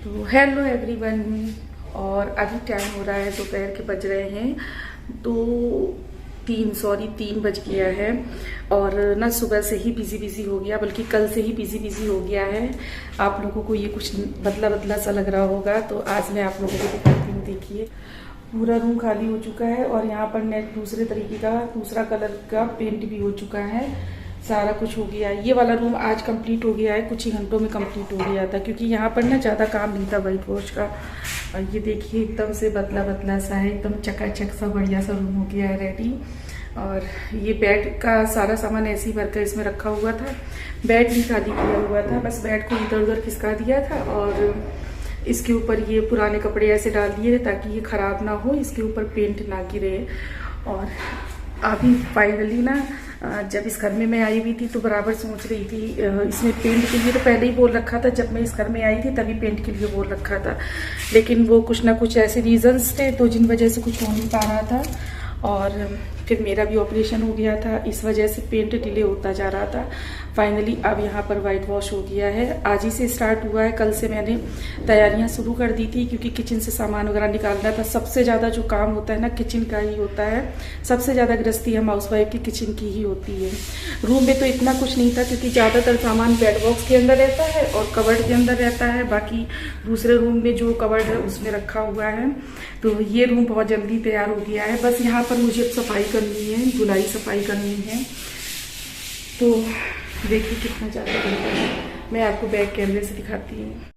तो hello everyone. और अभी टाइम हो रहा है, दोपहर के बज रहे हैं तो 3 बज गया है। और ना सुबह से ही बिजी हो गया, बल्कि कल से ही बिजी हो गया है। आप लोगों को ये कुछ बदला बदला सा लग रहा होगा, तो आज मैं आप लोगों को दिखाती हूँ। देखिए पूरा रूम खाली हो चुका है और यहाँ पर नेट दूसरे तरीके का दूसरा कलर का पेंट भी हो चुका है। सारा कुछ हो गया है। ये वाला रूम आज कंप्लीट हो गया है, कुछ ही घंटों में कंप्लीट हो गया था, क्योंकि यहाँ पर ना ज़्यादा काम नहीं था वाइट वॉश का। और ये देखिए एकदम से बदला बदला सा है, एकदम चकाचक सा बढ़िया सा रूम हो गया है रेडी। और ये बेड का सारा सामान ऐसे ही भरकर इसमें रखा हुआ था। बेड भी खाली किया हुआ था, बस बेड को इधर उधर खिसका दिया था और इसके ऊपर ये पुराने कपड़े ऐसे डाल दिए थे ताकि ये ख़राब ना हो, इसके ऊपर पेंट ना गिरे। और अभी फाइनली ना जब इस घर में मैं आई हुई थी तो बराबर सोच रही थी इसमें पेंट के लिए तो पहले ही बोल रखा था। जब मैं इस घर में आई थी तभी पेंट के लिए बोल रखा था, लेकिन वो कुछ ना कुछ ऐसे रीजंस थे तो जिन वजह से कुछ हो नहीं पा रहा था। और फिर मेरा भी ऑपरेशन हो गया था, इस वजह से पेंट डिले होता जा रहा था। फाइनली अब यहाँ पर वाइट वॉश हो गया है, आज ही से स्टार्ट हुआ है। कल से मैंने तैयारियां शुरू कर दी थी, क्योंकि किचन से सामान वगैरह निकालना था। सबसे ज़्यादा जो काम होता है ना किचन का ही होता है, सबसे ज़्यादा गृहस्थी हम हाउसवाइफ की किचन की ही होती है। रूम में तो इतना कुछ नहीं था, क्योंकि ज़्यादातर सामान बेड बॉक्स के अंदर रहता है और कबर्ड के अंदर रहता है। बाकी दूसरे रूम में जो कबर्ड है उसमें रखा हुआ है। तो ये रूम बहुत जल्दी तैयार हो गया है। बस यहाँ पर मुझे सफाई करनी है, धुलाई सफाई करनी है। तो देखिए कितना ज़्यादा बढ़िया है, मैं आपको बैक कैमरे से दिखाती हूँ।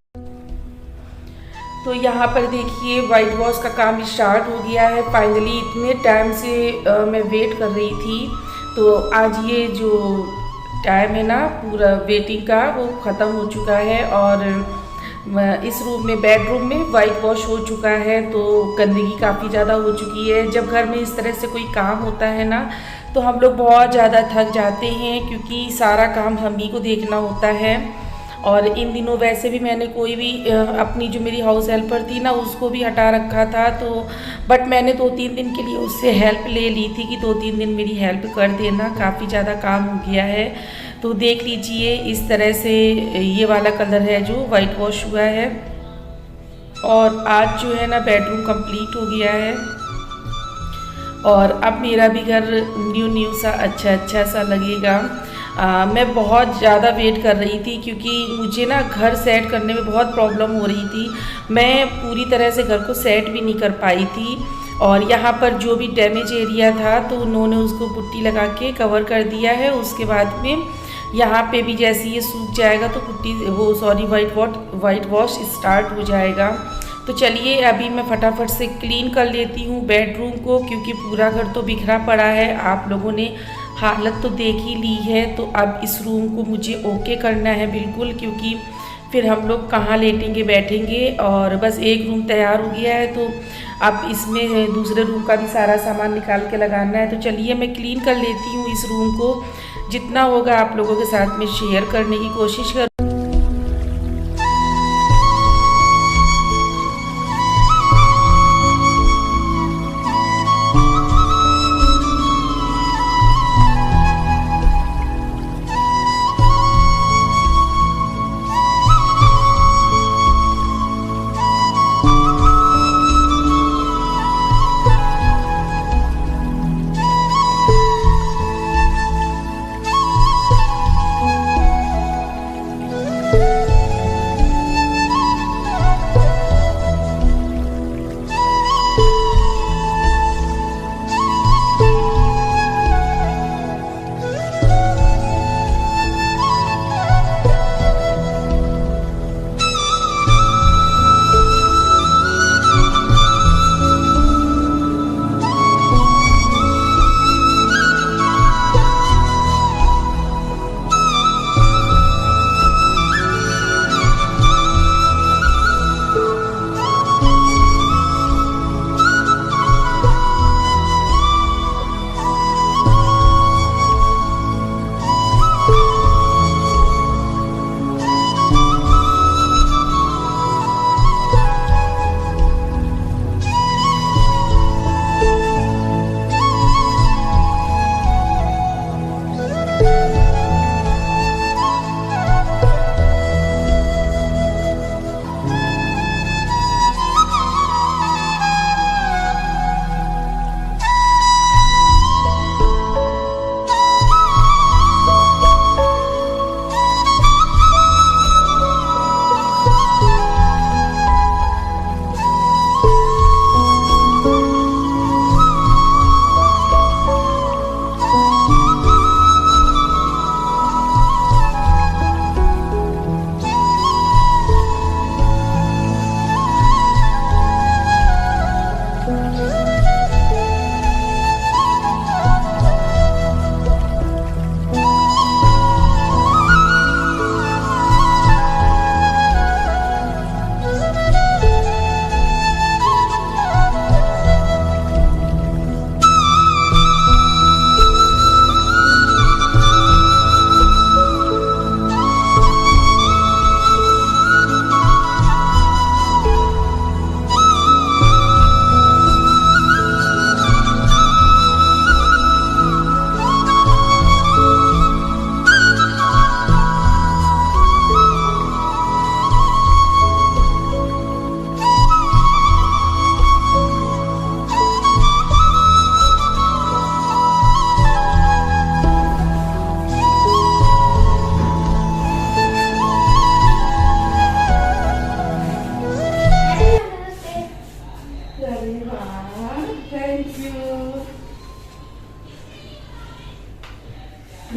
तो यहाँ पर देखिए वाइट वॉश का काम स्टार्ट हो गया है फाइनली। इतने टाइम से मैं वेट कर रही थी, तो आज ये जो टाइम है ना पूरा वेटिंग का वो ख़त्म हो चुका है। और इस रूम में बेडरूम में वाइट वॉश हो चुका है, तो गंदगी काफ़ी ज़्यादा हो चुकी है। जब घर में इस तरह से कोई काम होता है ना तो हम लोग बहुत ज़्यादा थक जाते हैं, क्योंकि सारा काम हम ही को देखना होता है। और इन दिनों वैसे भी मैंने कोई भी अपनी जो मेरी हाउस हेल्पर थी ना उसको भी हटा रखा था, तो बट मैंने 2-3 दिन के लिए उससे हेल्प ले ली थी कि 2-3 दिन मेरी हेल्प कर देना। काफ़ी ज़्यादा काम हो गया है। तो देख लीजिए इस तरह से ये वाला कलर है जो वाइट वॉश हुआ है। और आज जो है ना बेडरूम कंप्लीट हो गया है। और अब मेरा भी घर न्यू सा अच्छा सा लगेगा। मैं बहुत ज़्यादा वेट कर रही थी, क्योंकि मुझे ना घर सेट करने में बहुत प्रॉब्लम हो रही थी। मैं पूरी तरह से घर को सेट भी नहीं कर पाई थी। और यहाँ पर जो भी डैमेज एरिया था तो उन्होंने उसको पुट्टी लगा के कवर कर दिया है। उसके बाद में यहाँ पे भी जैसे ये सूख जाएगा तो वाइट वॉश स्टार्ट हो जाएगा। तो चलिए अभी मैं फटाफट से क्लीन कर लेती हूँ बेडरूम को, क्योंकि पूरा घर तो बिखरा पड़ा है। आप लोगों ने हालत तो देख ही ली है। तो अब इस रूम को मुझे ओके करना है बिल्कुल, क्योंकि फिर हम लोग कहाँ लेटेंगे बैठेंगे। और बस एक रूम तैयार हो गया है, तो अब इसमें दूसरे रूम का भी सारा सामान निकाल के लगाना है। तो चलिए मैं क्लीन कर लेती हूँ इस रूम को। जितना होगा आप लोगों के साथ में शेयर करने की कोशिश कर।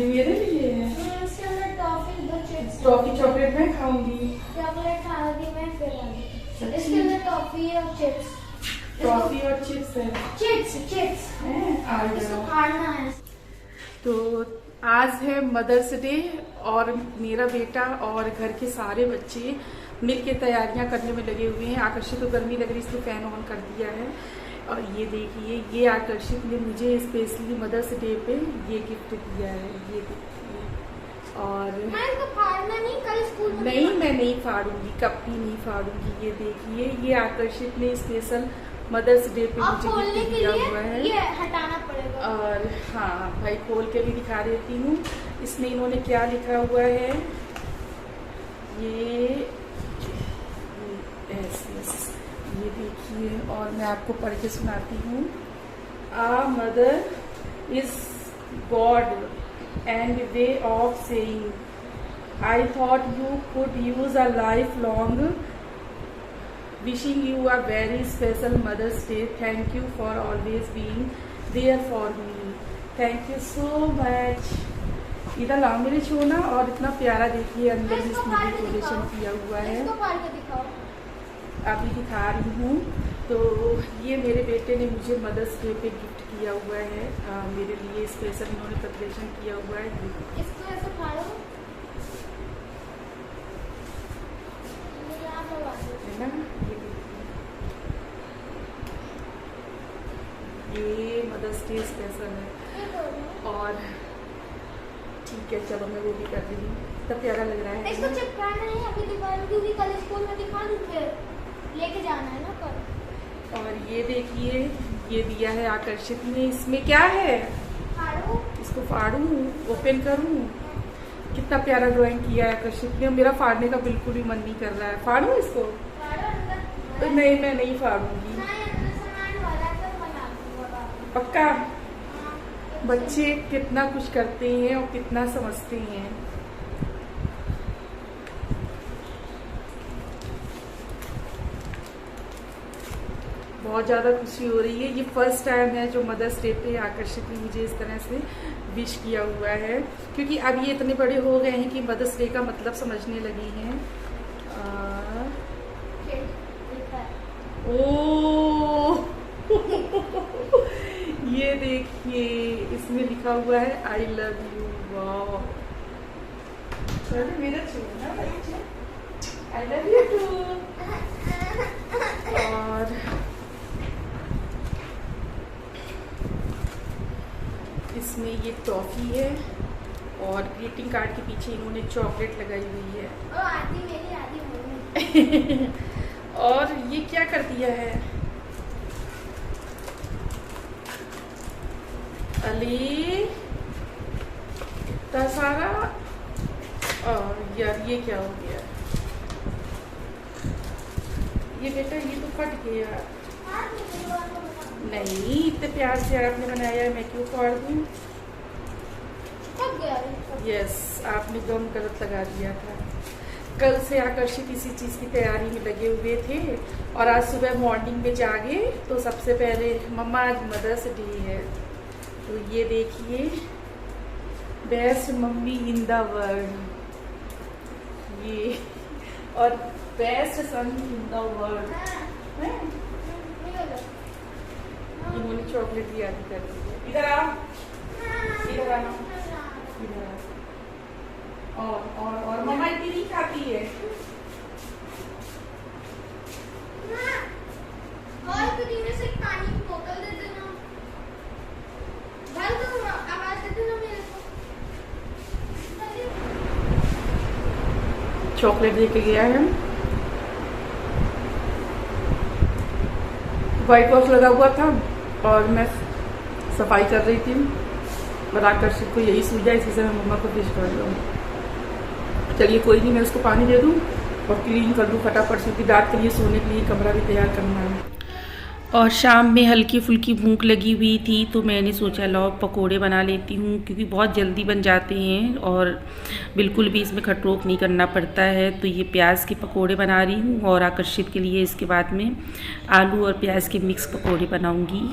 ये मेरे लिए है। इसके अंदर टॉफी दो चिप्स। टॉफी चॉकलेट मैं खाऊंगी। चॉकलेट खाओगी मैं फिर आगे। इसके अंदर टॉफी है और चिप्स। टॉफी और चिप्स है। चिप्स इसको फाड़ना है। तो आज है मदर्स डे और मेरा बेटा और घर के सारे बच्चे मिलके तैयारियां करने में लगे हुए हैं। आकर्षित को गर्मी लग रही इसलिए फैन ऑन कर दिया है। और ये देखिए, ये आकर्षित ने मुझे स्पेशली मदर्स डे पे ये गिफ्ट दिया है। ये देखिए, और मैं इसको फाड़ना नहीं, कल स्कूल में नहीं, मैं नहीं फाड़ूंगी, कभी नहीं फाड़ूंगी। ये देखिए, ये आकर्षित ने स्पेशल मदर्स डे पे मुझे गिफ्ट दिया हुआ है। ये हटाना पड़ेगा। और हाँ भाई, खोल के भी दिखा देती हूँ। इसमें इन्होंने क्या लिखा हुआ है, ये ये देखिए, और मैं आपको पढ़ के सुनाती हूँ। A mother is God and way of saying I thought you could use a life long wishing you a very special Mother's Day. Thank you for always being there for me. Thank you so much. इधर लाओ मेरे छोना, और इतना प्यारा देखिए अंदर में इसमें डेकोरेशन किया हुआ है। इसको फाड़ के दिखाओ। अभी दिखा रही हूँ। तो ये मेरे बेटे ने मुझे मदर्स डे पे गिफ्ट किया हुआ है। मेरे लिए स्पेशल इन्होंने प्रिपरेशन किया हुआ है। इसको ऐसे फाड़ो है ना। ये मदर्स डे स्पेशल है। और ठीक है, चलो मैं वो भी कर रही हूँ। कितना प्यारा लग रहा है। इसको चिपकाना नहीं अभी दीवार में, क्योंकि कल स्कूल में दिखा दूँ, फिर लेके जाना है ना कल। और ये देखिए, ये दिया है आकर्षित ने। इसमें क्या है, फाड़ो, इसको फाड़ूं, ओपन करूं। कितना प्यारा ड्राइंग किया है आकर्षित ने। मेरा फाड़ने का बिल्कुल भी मन नहीं कर रहा है। फाड़ूं इसको? तो नहीं, मैं नहीं फाड़ूंगी। पक्का? बच्चे कितना कुछ करते हैं और कितना समझते हैं। बहुत ज़्यादा खुशी हो रही है। ये फर्स्ट टाइम है जो मदर्स डे पे आकर्षित ने मुझे इस तरह से विश किया हुआ है, क्योंकि अब ये इतने बड़े हो गए हैं कि मदर्स डे का मतलब समझने लगे हैं। ओ ये देखिए, इसमें लिखा हुआ है आई लव यू। वाह, मेरा छोटा बच्चा, आई लव यू टू। और इसमें ये टॉफी है, और ग्रीटिंग कार्ड के पीछे इन्होंने चॉकलेट लगाई हुई है। आधी मेरी आधी मेरी। और ये क्या कर दिया है, अली इतना सारा। और यार ये क्या हो गया, ये बेटा ये तो फट गया। नहीं, इतने प्यार से आपने बनाया है, मैं क्यों फाड़ दूँ। यस, आपने गम गलत लगा दिया था। कल से आकर्षित इसी चीज़ की तैयारी में लगे हुए थे, और आज सुबह मॉर्निंग में जागे तो सबसे पहले मम्मा आज मदर्स डे है। तो ये देखिए, best mummy in the world, ये, और best sun in the world. इन्होंने चॉकलेट भी आदि कर दी है। इधर आ, इधर आना, इधर आ। और मम्मा इतनी नहीं खाती है। और कुछ से पानी की बोतल दे देना, भर दो, आवाज दे देना मेरे को। चॉकलेट दे के गया है। व्हाइट वॉश लगा हुआ था और मैं सफाई कर रही थी, और आकर्षित को यही सूझा, इसी से मैं मम्मा को विश कर दूँ। चलिए कोई नहीं, मैं उसको पानी दे दूँ और क्लीन कर दूँ फटाफट से, क्योंकि रात के लिए सोने के लिए कमरा भी तैयार करना है। और शाम में हल्की फुल्की भूख लगी हुई थी, तो मैंने सोचा लो पकोड़े बना लेती हूँ, क्योंकि बहुत जल्दी बन जाते हैं और बिल्कुल भी इसमें खटरोक नहीं करना पड़ता है। तो ये प्याज के पकोड़े बना रही हूँ, और आकर्षित के लिए इसके बाद में आलू और प्याज के मिक्स पकोड़े बनाऊँगी।